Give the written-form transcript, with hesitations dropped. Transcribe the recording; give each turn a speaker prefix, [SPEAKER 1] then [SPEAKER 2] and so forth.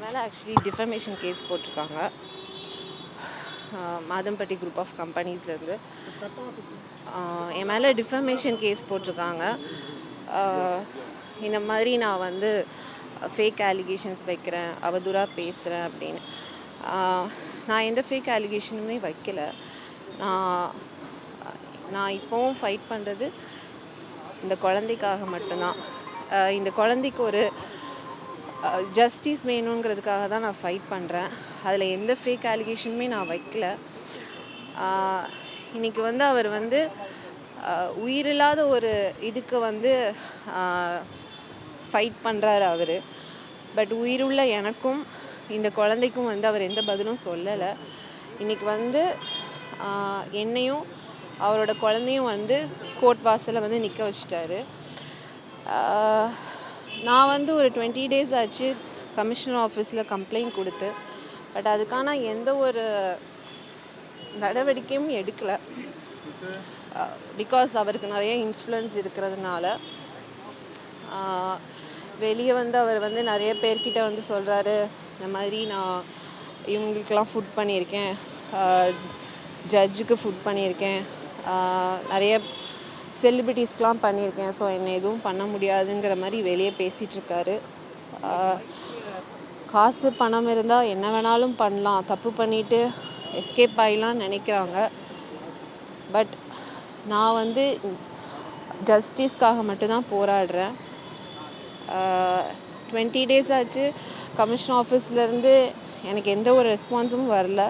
[SPEAKER 1] மேலே actually defamation case போட்டிருக்காங்க. Madhampatti group of கம்பெனிஸ்லேருந்து என் மேலே டிஃபமேஷன் கேஸ் போட்டிருக்காங்க. இந்த மாதிரி நான் வந்து ஃபேக் அலிகேஷன்ஸ் வைக்கிறேன், அவதூறாக பேசுகிறேன் அப்படின்னு. நான் எந்த ஃபேக் அலிகேஷனுமே வைக்கல. நான் இப்போவும் ஃபைட் பண்ணுறது இந்த குழந்தைக்காக மட்டும்தான். இந்த குழந்தைக்கு ஒரு ஜஸ்டிஸ் வேணுங்கிறதுக்காக தான் நான் ஃபைட் பண்ணுறேன். அதில் எந்த ஃபேக் அலிகேஷனுமே நான் வைக்கல. இன்றைக்கி வந்து அவர் வந்து உயிரில்லாத ஒரு இதுக்கு வந்து ஃபைட் பண்ணுறாரு அவர். பட் உயிருள்ள எனக்கும் இந்த குழந்தைக்கும் வந்து அவர் எந்த பதிலும் சொல்லலை. இன்றைக்கி வந்து என்னையும் அவரோட குழந்தையும் வந்து கோர்ட் வாசலில் வந்து நிற்க வச்சிட்டாரு. நான் வந்து ஒரு 20 days ஆச்சு கமிஷனர் ஆஃபீஸில் கம்ப்ளைண்ட் கொடுத்து. பட் அதுக்கான எந்த ஒரு நடவடிக்கையும் எடுக்கலை. பிகாஸ் அவருக்கு நிறைய இன்ஃப்ளூயன்ஸ் இருக்கிறதுனால வெளியே வந்து அவர் வந்து நிறைய பேர்கிட்ட வந்து சொல்கிறாரு, இந்த மாதிரி நான் இவங்களுக்கெல்லாம் ஃபுட் பண்ணியிருக்கேன், ஜட்ஜுக்கு ஃபுட் பண்ணியிருக்கேன், நிறைய செலிபிரிட்டிஸ்க்கெலாம் பண்ணியிருக்கேன், ஸோ என்னை எதுவும் பண்ண முடியாதுங்கிற மாதிரி வெளியே பேசிகிட்ருக்காரு. காசு பணம் இருந்தால் என்ன வேணாலும் பண்ணலாம், தப்பு பண்ணிவிட்டு எஸ்கேப் ஆகிடலான்னு நினைக்கிறாங்க. பட் நான் வந்து ஜஸ்டிஸ்க்காக மட்டும்தான் போராடுறேன். 20 days ஆச்சு கமிஷன் ஆஃபீஸ்லேருந்து எனக்கு எந்த ஒரு ரெஸ்பான்ஸும் வரல.